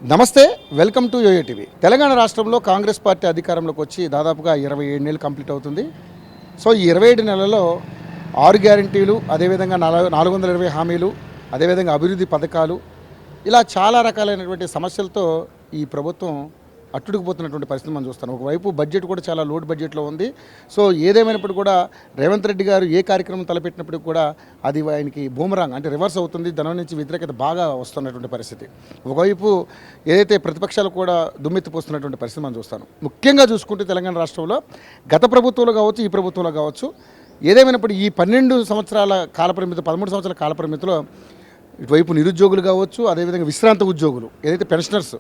నమస్తే, welcome to YoYo TV. Telangana రాష్ట్రంలో Congress party అధికారంలోకి వచ్చి దాదాపుగా 27 నెలలు కంప్లీట్ అవుతుంది. సో ఈ 27 నెలల్లో 6 గ్యారంటీలు, అదేవిధంగా 420 హామీలు, అదేవిధంగా అభివృద్ధి పథకాలు, ఇలా చాలా రకాలైనటువంటి సమస్యలతో ఈ ప్రభుత్వం అట్టుడికిపోతున్నటువంటి పరిస్థితి మనం చూస్తాం. ఒకవైపు బడ్జెట్ కూడా చాలా లోడ్ బడ్జెట్లో ఉంది. సో ఏదేమైనప్పుడు కూడా రేవంత్ రెడ్డి గారు ఏ కార్యక్రమం తలపెట్టినప్పటికీ కూడా అది ఆయనకి బూమరాంగ్ అంటే రివర్స్ అవుతుంది. దాని నుంచి వ్యతిరేకత బాగా వస్తున్నటువంటి పరిస్థితి. ఒకవైపు ఏదైతే ప్రతిపక్షాలు కూడా దుమ్మెత్తిపోస్తున్నటువంటి పరిస్థితి మనం చూస్తాం. ముఖ్యంగా చూసుకుంటే తెలంగాణ రాష్ట్రంలో గత ప్రభుత్వంలో కావచ్చు, ఈ ప్రభుత్వంలో కావచ్చు, ఏదేమైనప్పుడు ఈ 12 సంవత్సరాల కాలపరిమితి, 13 సంవత్సరాల కాలపరిమితిలో ఇటువైపు నిరుద్యోగులు కావచ్చు, అదేవిధంగా విశ్రాంత ఉద్యోగులు, ఏదైతే పెన్షనర్స్,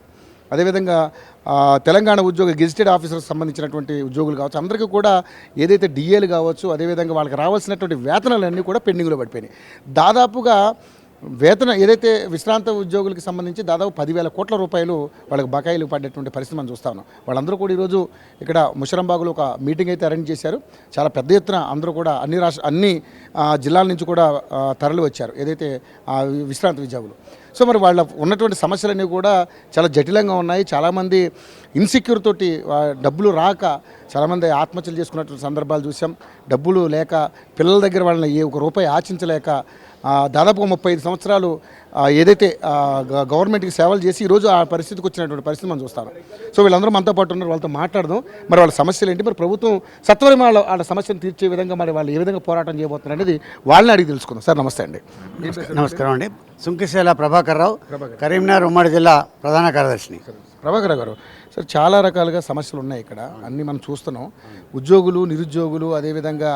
అదేవిధంగా తెలంగాణ ఉద్యోగ గెజిటెడ్ ఆఫీసర్కి సంబంధించినటువంటి ఉద్యోగులు కావచ్చు, అందరికీ కూడా ఏదైతే డిఏలు కావచ్చు, అదేవిధంగా వాళ్ళకి రావాల్సినటువంటి వేతనాలన్నీ కూడా పెండింగ్లో పడిపోయినాయి. దాదాపుగా వేతన ఏదైతే విశ్రాంత ఉద్యోగులకి సంబంధించి దాదాపు 10,000 కోట్ల రూపాయలు వాళ్ళకి బకాయిలు పడేటువంటి పరిస్థితి మనం చూస్తా ఉన్నాం. వాళ్ళందరూ కూడా ఈరోజు ఇక్కడ ముషరంబాగులో ఒక మీటింగ్ అయితే అరేంజ్ చేశారు. చాలా పెద్ద ఎత్తున అందరూ కూడా అన్ని జిల్లాల నుంచి కూడా తరలి వచ్చారు ఏదైతే విశ్రాంత ఉద్యోగులు. సో మరి వాళ్ళ ఉన్నటువంటి సమస్యలన్నీ కూడా చాలా జటిలంగా ఉన్నాయి. చాలామంది ఇన్సెక్యూర్ తోటి డబ్బులు రాక చాలామంది ఆత్మహత్యలు చేసుకున్నటువంటి సందర్భాలు చూసాం. డబ్బులు లేక పిల్లల దగ్గర వాళ్ళని ఒక రూపాయి ఆశించలేక దాదాపుగా 35 సంవత్సరాలు ఏదైతే గవర్నమెంట్కి సేవలు చేసి ఈరోజు ఆ పరిస్థితికి వచ్చినటువంటి పరిస్థితి మనం చూస్తాం. సో వీళ్ళందరూ మనతో పాటు ఉన్నారు, వాళ్ళతో మాట్లాడదాం. మరి వాళ్ళ సమస్యలు ఏంటి, మరి ప్రభుత్వం సత్వరం వాళ్ళ సమస్యను తీర్చే విధంగా మరి వాళ్ళు ఏ విధంగా పోరాటం చేయబోతున్నారు అనేది వాళ్ళని అడిగి తెలుసుకుందాం. సార్ నమస్తే అండి. నమస్కారం అండి. సుంకిశేల ప్రభాకర్ రావు, కరీంనగర్ ఉమ్మడి జిల్లా ప్రధాన కార్యదర్శిని. ప్రభాకర్ గారు, సార్ చాలా రకాలుగా సమస్యలు ఉన్నాయి ఇక్కడ, అన్నీ మనం చూస్తున్నాం. ఉద్యోగులు, నిరుద్యోగులు, అదేవిధంగా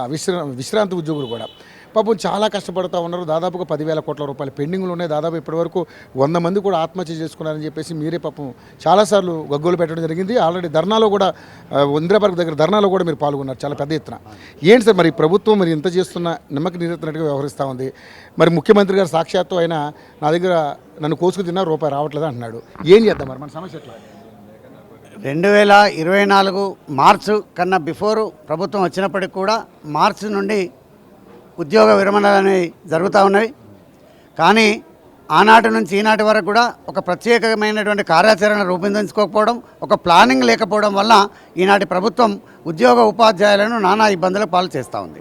విశ్రాంత ఉద్యోగులు కూడా పాపం చాలా కష్టపడుతూ ఉన్నారు. దాదాపుగా 10,000 కోట్ల రూపాయలు పెండింగ్లు ఉన్నాయి. దాదాపు ఇప్పటివరకు 100 మంది కూడా ఆత్మహత్య చేసుకున్నారని చెప్పేసి మీరే పాపం చాలాసార్లు గగ్గోలు పెట్టడం జరిగింది. ఆల్రెడీ ధర్నాలో కూడా ఇందిరాపార్క్ దగ్గర ధర్నాలో కూడా మీరు పాల్గొన్నారు చాలా పెద్ద ఎత్తున. ఏంటి సార్ మరి ప్రభుత్వం మరి ఇంత చేస్తున్న నిమ్మకి నీరెత్తినట్టుగా వ్యవహరిస్తూ ఉంది? మరి ముఖ్యమంత్రి గారు సాక్షాత్తు ఆయన నా దగ్గర నన్ను కోసుకు తిన్నా రూపాయి రావట్లేదు అంటున్నాడు. ఏం చేద్దాం మరి మన సమస్య ఎట్లా? 2024 మార్చు కన్నా బిఫోరు ప్రభుత్వం వచ్చినప్పటికి కూడా మార్చి నుండి ఉద్యోగ విరమణలు అనేవి జరుగుతూ ఉన్నవి. కానీ ఆనాటి నుంచి ఈనాటి వరకు కూడా ఒక ప్రత్యేకమైనటువంటి కార్యాచరణ రూపొందించుకోకపోవడం, ఒక ప్లానింగ్ లేకపోవడం వల్ల ఈనాటి ప్రభుత్వం ఉద్యోగ ఉపాధ్యాయులను నానా ఇబ్బందులకు పాలు చేస్తూ ఉంది.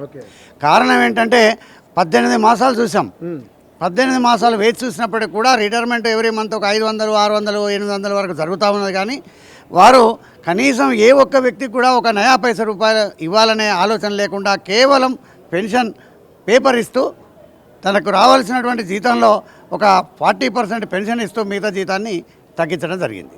కారణం ఏంటంటే 18 మాసాలు చూసాం. 18 మాసాలు వేచి చూసినప్పటికి కూడా రిటైర్మెంట్ ఎవ్రీ మంత్ ఒక 500, 600, 800 వరకు జరుగుతూ ఉన్నది. కానీ వారు కనీసం ఏ ఒక్క వ్యక్తికి కూడా ఒక నయా పైసా రూపాయలు ఇవ్వాలనే ఆలోచన లేకుండా కేవలం పెన్షన్ పేపర్ ఇస్తూ తనకు రావాల్సినటువంటి జీతంలో ఒక 40% పెన్షన్ ఇస్తూ మిగతా జీతాన్ని తగ్గించడం జరిగింది.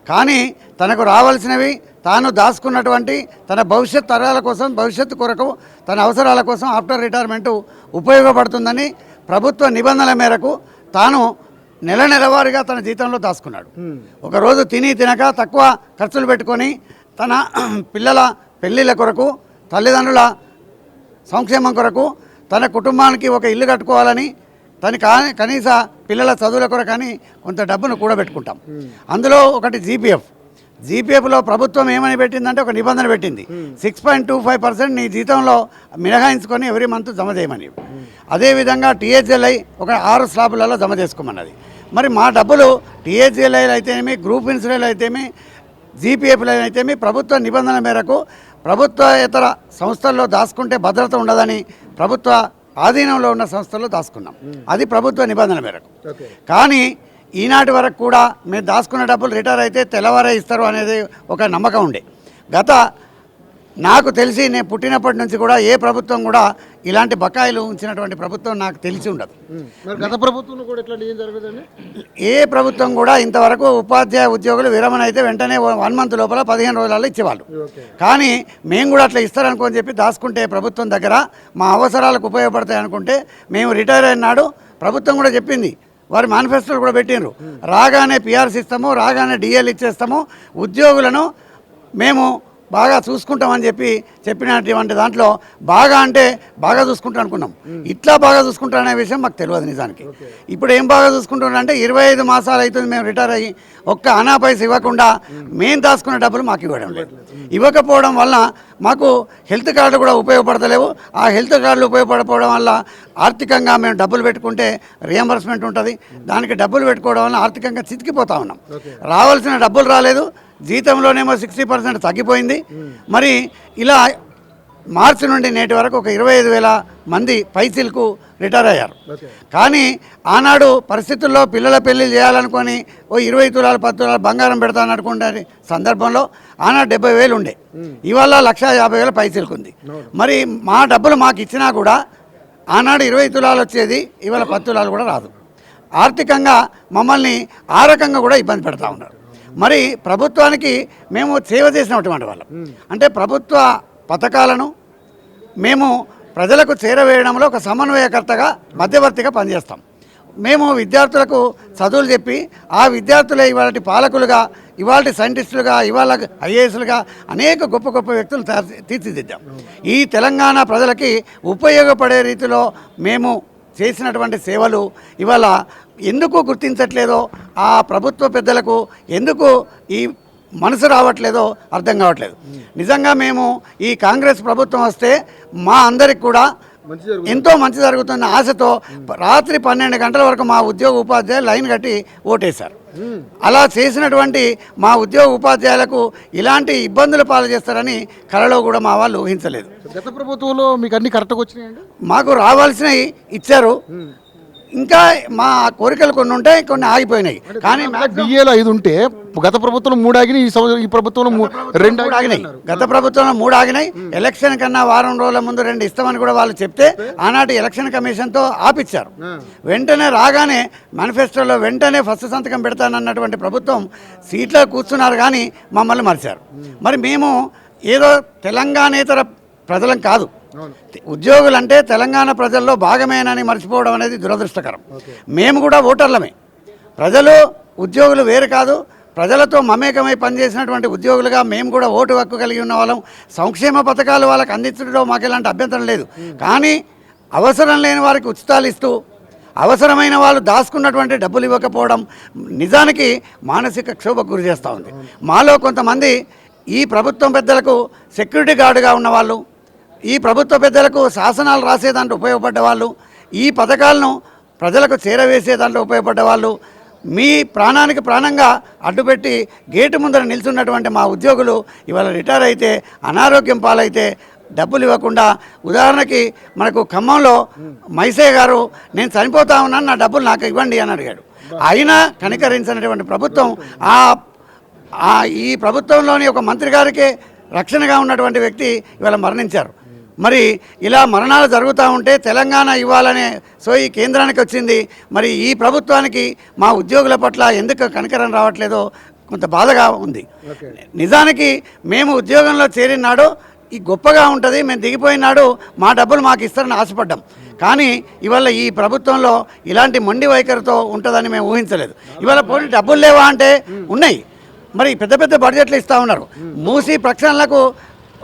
కానీ తనకు రావాల్సినవి తాను దాచుకున్నటువంటి తన భవిష్యత్ తరాల కోసం, భవిష్యత్తు కొరకు, తన అవసరాల కోసం ఆఫ్టర్ రిటైర్మెంటు ఉపయోగపడుతుందని ప్రభుత్వ నిబంధనల మేరకు తాను నెలవారీగా తన జీతంలో దాచుకున్నాడు. ఒకరోజు తినక తక్కువ ఖర్చులు పెట్టుకొని తన పిల్లల పెళ్ళిళ్ళ కొరకు, తల్లిదండ్రుల సంక్షేమం కొరకు, తన కుటుంబానికి ఒక ఇల్లు కట్టుకోవాలని, కనీస పిల్లల చదువుల కొరకని కొంత డబ్బును కూడబెట్టుకుంటాం. అందులో ఒకటి జీపీఎఫ్లో ప్రభుత్వం ఏమని పెట్టిందంటే ఒక నిబంధన పెట్టింది, 6.25% నీ జీతంలో మినహాయించుకొని ఎవ్రీ మంత్ జమ చేయమని. అదేవిధంగా టీహెచ్ఎల్ఐ ఒక 6 స్లాబులలో జమ చేసుకోమన్నది. మరి మా డబ్బులు టీహెచ్ఎల్ఐ అయితేనేమి, గ్రూప్ ఇన్సూరెన్స్ అయితేమి, జీపీఎఫ్లో అయితేమి ప్రభుత్వ నిబంధన మేరకు ప్రభుత్వేతర సంస్థల్లో దాచుకుంటే భద్రత ఉండదని ప్రభుత్వ ఆధీనంలో ఉన్న సంస్థల్లో దాచుకున్నాం. అది ప్రభుత్వ నిబంధన మేరకు. కానీ ఈనాటి వరకు కూడా మేము దాచుకున్న డబ్బులు రిటైర్ అయితే తెల్లవారే ఇస్తారు అనేది ఒక నమ్మకం ఉండే. నాకు తెలిసి నేను పుట్టినప్పటి నుంచి కూడా ఏ ప్రభుత్వం కూడా ఇలాంటి బకాయిలు ఉంచినటువంటి ప్రభుత్వం నాకు తెలిసి ఉండదు. గత ప్రభుత్వంలో కూడా ఇట్లాంటి ఏం జరగదండి. ఏ ప్రభుత్వం కూడా ఇంతవరకు ఉపాధ్యాయ ఉద్యోగులు విరమణ అయితే వెంటనే 1 మంత్ లోపల 15 రోజులలో ఇచ్చేవాళ్ళు. కానీ మేము కూడా అట్లా ఇస్తారనుకోని చెప్పి దాచుకుంటే ప్రభుత్వం దగ్గర మా అవసరాలకు ఉపయోగపడతాయి అనుకుంటే మేము రిటైర్ అయినాడు ప్రభుత్వం కూడా చెప్పింది, వారి మేనిఫెస్టోలు కూడా పెట్టిండ్రు, రాగానే పిఆర్సీ ఇస్తాము, రాగానే డిఎల్ ఇచ్చేస్తాము, ఉద్యోగులను మేము బాగా చూసుకుంటామని చెప్పినటువంటి దాంట్లో బాగా అంటే బాగా చూసుకుంటాం అనుకున్నాం. ఇట్లా బాగా చూసుకుంటారనే విషయం మాకు తెలియదు నిజానికి. ఇప్పుడు ఏం బాగా చూసుకుంటున్నారంటే 25 మాసాలు అవుతుంది మేము రిటైర్ అయ్యి, ఒక్క అనా పైసా ఇవ్వకుండా మేము దాచుకున్న డబ్బులు మాకు ఇవ్వడం లేదు. ఇవ్వకపోవడం వల్ల మాకు హెల్త్ కార్డులు కూడా ఉపయోగపడతలేవు. ఆ హెల్త్ కార్డులు ఉపయోగపడకపోవడం వల్ల ఆర్థికంగా మేము డబ్బులు పెట్టుకుంటే రియంబర్స్మెంట్ ఉంటుంది, దానికి డబ్బులు పెట్టుకోవడం వల్ల ఆర్థికంగా చితికిపోతా ఉన్నాం. రావాల్సిన డబ్బులు రాలేదు, జీతంలోనేమో 60% తగ్గిపోయింది. మరి ఇలా మార్చి నుండి నేటి వరకు ఒక 25,000 మంది పైసలకు రిటైర్ అయ్యారు. కానీ ఆనాడు పరిస్థితుల్లో పిల్లల పెళ్లి చేయాలనుకొని ఓ 20 తులాలు 10 తులాలు బంగారం పెడతాననుకునే సందర్భంలో ఆనాడు 70,000 ఉండే, ఇవాళ 1,50,000 పైసలకు ఉంది. మరి మా డబ్బులు మాకు ఇచ్చినా కూడా ఆనాడు 20 తులాలు వచ్చేది, ఇవాళ 10 తులాలు కూడా రాదు. ఆర్థికంగా మమ్మల్ని ఆ రకంగా కూడా ఇబ్బంది పెడతా ఉన్నారు. మరి ప్రభుత్వానికి మేము సేవ చేసినటువంటి వాళ్ళం, అంటే ప్రభుత్వ పథకాలను మేము ప్రజలకు చేరవేయడంలో ఒక సమన్వయకర్తగా మధ్యవర్తిగా పనిచేస్తాం. మేము విద్యార్థులకు చదువులు చెప్పి ఆ విద్యార్థులే ఇవాళ పాలకులుగా, ఇవాళ సైంటిస్టులుగా, ఇవాళ ఐఏఎస్లుగా అనేక గొప్ప గొప్ప వ్యక్తులు తీర్చిదిద్దాం. ఈ తెలంగాణ ప్రజలకి ఉపయోగపడే రీతిలో మేము చేసినటువంటి సేవలు ఇవాళ ఎందుకు గుర్తించట్లేదో, ఆ ప్రభుత్వ పెద్దలకు ఎందుకు ఈ మనసు రావట్లేదో అర్థం కావట్లేదు. నిజంగా మేము ఈ కాంగ్రెస్ ప్రభుత్వం వస్తే మా అందరికి కూడా ఎంతో మంచి జరుగుతున్న ఆశతో రాత్రి 12 గంటల వరకు మా ఉద్యోగ ఉపాధ్యాయులు లైన్ కట్టి ఓటేశారు. అలా చేసినటువంటి మా ఉద్యోగ ఉపాధ్యాయులకు ఇలాంటి ఇబ్బందులు పాలు చేస్తారని కలలో కూడా మా వాళ్ళు ఊహించలేదు. గత ప్రభుత్వంలో మీకు అన్ని కరెక్ట్గా వచ్చినాయండి? మాకు రావాల్సినవి ఇచ్చారు, ఇంకా మా కోరికలు కొన్ని ఉంటాయి, కొన్ని ఆగిపోయినాయి. కానీ డిఏలో 5 ఉంటే గత ప్రభుత్వంలో 3 ఆగినాయి, ఈ ప్రభుత్వంలో 2 ఆగినాయి. గత ప్రభుత్వంలో 3 ఆగినాయి. ఎలక్షన్ కన్నా వారం రోజుల ముందు 2 ఇస్తామని కూడా వాళ్ళు చెప్తే ఆనాటి ఎలక్షన్ కమిషన్తో ఆపిచ్చారు. వెంటనే రాగానే మేనిఫెస్టోలో వెంటనే ఫస్ట్ సంతకం పెడతానన్నటువంటి ప్రభుత్వం సీట్లో కూర్చున్నారు, కానీ మమ్మల్ని మరిచారు. మరి మేము ఏదో తెలంగాణేతర ప్రజలం కాదు, ఉద్యోగులంటే తెలంగాణ ప్రజల్లో భాగమేనని మర్చిపోవడం అనేది దురదృష్టకరం. మేము కూడా ఓటర్లమే, ప్రజలు ఉద్యోగులు వేరు కాదు. ప్రజలతో మమేకమై పనిచేసినటువంటి ఉద్యోగులుగా మేము కూడా ఓటు హక్కు కలిగి ఉన్న వాళ్ళం. సంక్షేమ పథకాలు వాళ్ళకి అందించడంలో మాకు ఎలాంటి అభ్యంతరం లేదు. కానీ అవసరం లేని వారికి ఉచితాలు ఇస్తూ అవసరమైన వాళ్ళు దాచుకున్నటువంటి డబ్బులు ఇవ్వకపోవడం నిజానికి మానసిక క్షోభకు గురి చేస్తూ ఉంది. మాలో కొంతమంది ఈ ప్రభుత్వం పెద్దలకు సెక్యూరిటీ గార్డుగా ఉన్నవాళ్ళు, ఈ ప్రభుత్వ పెద్దలకు శాసనాలు రాసే దాంట్లో ఉపయోగపడ్డ వాళ్ళు, ఈ పథకాలను ప్రజలకు చేరవేసే దాంట్లో ఉపయోగపడ్డ వాళ్ళు, మీ ప్రాణానికి ప్రాణంగా అడ్డుపెట్టి గేటు ముందర నిల్చున్నటువంటి మా ఉద్యోగులు ఇవాళ రిటైర్ అయితే అనారోగ్యం పాలైతే డబ్బులు ఇవ్వకుండా, ఉదాహరణకి మనకు ఖమ్మంలో మైసయ్య గారు నేను చనిపోతా ఉన్నాను, నా డబ్బులు నాకు ఇవ్వండి అని అడిగాడు. అయినా కనికరించినటువంటి ప్రభుత్వం ఈ ప్రభుత్వంలోని ఒక మంత్రి గారికే రక్షణగా ఉన్నటువంటి వ్యక్తి ఇవాళ మరణించారు. మరి ఇలా మరణాలు జరుగుతూ ఉంటే తెలంగాణ ఇవ్వాలనే సోయి కేంద్రానికి వచ్చింది. మరి ఈ ప్రభుత్వానికి మా ఉద్యోగుల పట్ల ఎందుకు కనికరం రావట్లేదో కొంత బాధగా ఉంది. నిజానికి మేము ఉద్యోగంలో చేరినాడు ఈ గొప్పగా ఉంటుంది, మేము దిగిపోయినాడు మా డబ్బులు మాకు ఇస్తారని ఆశపడ్డాం. కానీ ఇవాళ ఈ ప్రభుత్వంలో ఇలాంటి మొండి వైఖరితో ఉంటుందని మేము ఊహించలేదు. ఇవాళ పోనీ డబ్బులు లేవా అంటే ఉన్నాయి, మరి పెద్ద పెద్ద బడ్జెట్లు ఇస్తూ ఉన్నారు. మూసీ ప్రక్షాళనకు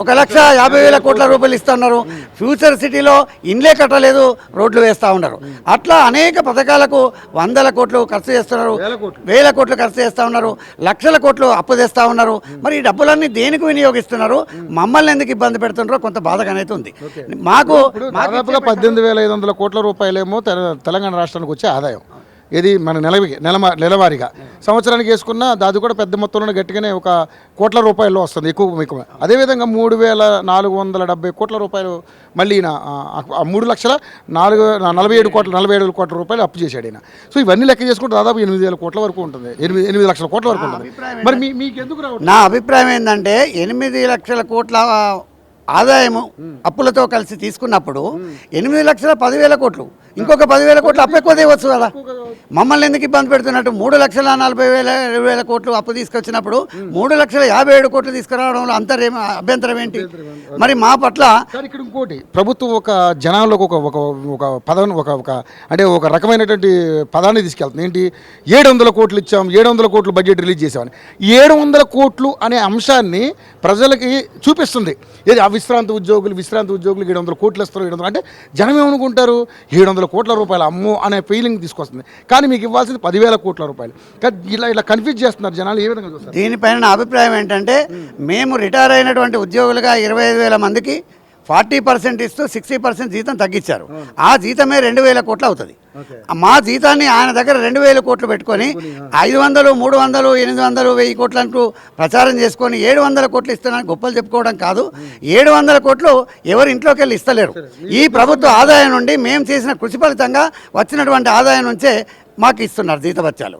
1,50,000 కోట్ల రూపాయలు ఇస్తున్నారు. ఫ్యూచర్ సిటీలో ఇండ్లే కట్టలేదు, రోడ్లు వేస్తూ ఉన్నారు. అట్లా అనేక పథకాలకు 100 కోట్లు ఖర్చు చేస్తున్నారు, 1000 కోట్లు ఖర్చు చేస్తూ ఉన్నారు, లక్షల కోట్లు అప్పు తెస్తూ ఉన్నారు. మరి ఈ డబ్బులన్నీ దేనికి వినియోగిస్తున్నారు, మమ్మల్ని ఎందుకు ఇబ్బంది పెడుతున్నారో కొంత బాధగానైతే ఉంది. మాకు దాదాపుగా 18,500 కోట్ల రూపాయలేమో తెలంగాణ రాష్ట్రానికి వచ్చే ఆదాయం. ఇది మన నెలవారీగా సంవత్సరానికి వేసుకున్న దాది కూడా పెద్ద మొత్తంలో గట్టిగానే 1 కోట్ల రూపాయల్లో వస్తుంది, ఎక్కువ. అదేవిధంగా 3,470 కోట్ల రూపాయలు మళ్ళీ ఈయన 3,47,000 కోట్ల రూపాయలు అప్పు చేశాడు ఈయన. సో ఇవన్నీ లెక్క చేసుకుంటే దాదాపు 8,000 కోట్ల వరకు ఉంటుంది, 8 లక్షల కోట్ల వరకు ఉంటుంది. మరి మీకు ఎందుకు రావట్లేదు? నా అభిప్రాయం ఏంటంటే 8 లక్షల కోట్ల ఆదాయము అప్పులతో కలిసి తీసుకున్నప్పుడు 8,10,000 కోట్లు, ఇంకొక 10,000 కోట్లు అప్పు ఎక్కువ తేవచ్చు కదా. మమ్మల్ని ఎందుకు ఇబ్బంది పెడుతున్నట్టు 3,40,000 కోట్లు అప్పు తీసుకొచ్చినప్పుడు 3,57,000 కోట్లు తీసుకురావడంలో అభ్యంతరం ఏంటి? మరి మా పట్ల కానీ ఇక్కడ ఇంకోటి ప్రభుత్వం ఒక జనాల్లోకి ఒక ఒక ఒక పదం ఒక అంటే ఒక రకమైనటువంటి పదాన్ని తీసుకెళ్తుంది. ఏంటి 700 కోట్లు ఇచ్చాం, 700 కోట్లు బడ్జెట్ రిలీజ్ చేసామని. 700 కోట్లు అనే అంశాన్ని ప్రజలకి చూపిస్తుంది. ఏది ఆ విశ్రాంతి ఉద్యోగులు 700 కోట్లు ఇస్తారు 700 అంటే జనం ఏమనుకుంటారు 700 కోట్ల రూపాయలు అమ్మో అనే ఫీలింగ్ తీసుకొస్తుంది. కానీ మీకు ఇవ్వాల్సింది 10,000 కోట్ల రూపాయలు. కానీ ఇలా కన్ఫ్యూజ్ చేస్తున్నారు జనాలు. ఏ విధంగా చూస్తారు? దీనిపైన నా అభిప్రాయం ఏంటంటే, మేము రిటైర్ అయినటువంటి ఉద్యోగులుగా 25,000 మందికి 40% ఇస్తూ 60% జీతం తగ్గించారు. ఆ జీతమే 2,000 కోట్లు అవుతుంది. మా జీతాన్ని ఆయన దగ్గర 2,000 కోట్లు పెట్టుకొని 500, 300, 800, 1000 కోట్లు అంటూ ప్రచారం చేసుకొని 700 కోట్లు ఇస్తున్నాను గొప్పలు చెప్పుకోవడం కాదు. 700 కోట్లు ఎవరి ఇంట్లోకి వెళ్ళి ఇస్తలేరు. ఈ ప్రభుత్వ ఆదాయం నుండి మేము చేసిన కృషి ఫలితంగా వచ్చినటువంటి ఆదాయం నుంచే మాకు ఇస్తున్నారు జీతభత్యాలు.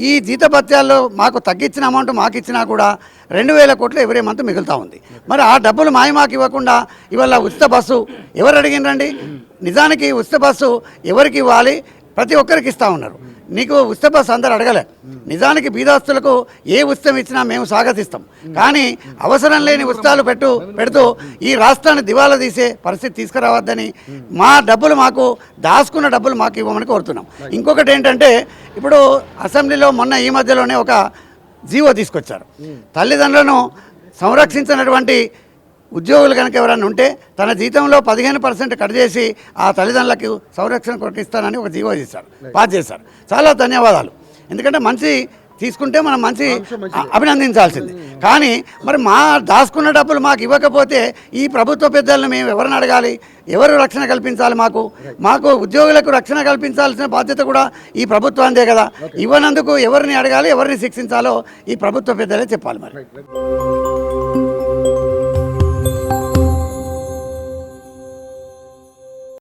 ఈ జీతభత్యాల్లో మాకు తగ్గించిన అమౌంట్ మాకు ఇచ్చినా కూడా 2,000 కోట్లు ఎవరీ మంత్ మిగులుతూ ఉంది. మరి ఆ డబ్బులు మాకు ఇవ్వకుండా ఇవాళ ఉచిత బస్సు ఎవరు అడిగినరండి? నిజానికి ఉచిత బస్సు ఎవరికి ఇవ్వాలి? ప్రతి ఒక్కరికి ఇస్తూ ఉన్నారు. నీకు ఉచిత బస్సు అందరు అడగలే. నిజానికి బీదస్తులకు ఏ ఉచితం ఇచ్చినా మేము స్వాగతిస్తాం. కానీ అవసరం లేని ఉచితాలు పెడుతూ ఈ రాష్ట్రాన్ని దివాలా తీసే పరిస్థితి తీసుకురావద్దని, మా డబ్బులు మాకు దాచుకున్న డబ్బులు మాకు ఇవ్వమని కోరుతున్నాం. ఇంకొకటి ఏంటంటే, ఇప్పుడు అసెంబ్లీలో మొన్న ఈ మధ్యలోనే ఒక జీవో తీసుకొచ్చారు. తల్లిదండ్రులను సంరక్షించినటువంటి ఉద్యోగులు కనుక ఎవరైనా ఉంటే తన జీతంలో 15% కట్ చేసి ఆ తల్లిదండ్రులకు సంరక్షణ కొరకు ఇస్తానని ఒక జీవో పాస్ చేశారు. చాలా ధన్యవాదాలు. ఎందుకంటే మంచి తీసుకుంటే మనం మంచి అభినందించాల్సింది. కానీ మరి మా దాచుకున్న డబ్బులు మాకు ఇవ్వకపోతే ఈ ప్రభుత్వ పెద్దలను మేము ఎవరిని అడగాలి? ఎవరు రక్షణ కల్పించాలి? మాకు ఉద్యోగులకు రక్షణ కల్పించాల్సిన బాధ్యత కూడా ఈ ప్రభుత్వాందే కదా. ఇవ్వనందుకు ఎవరిని అడగాలి, ఎవరిని శిక్షించాలో ఈ ప్రభుత్వ పెద్దలే చెప్పాలి. మరి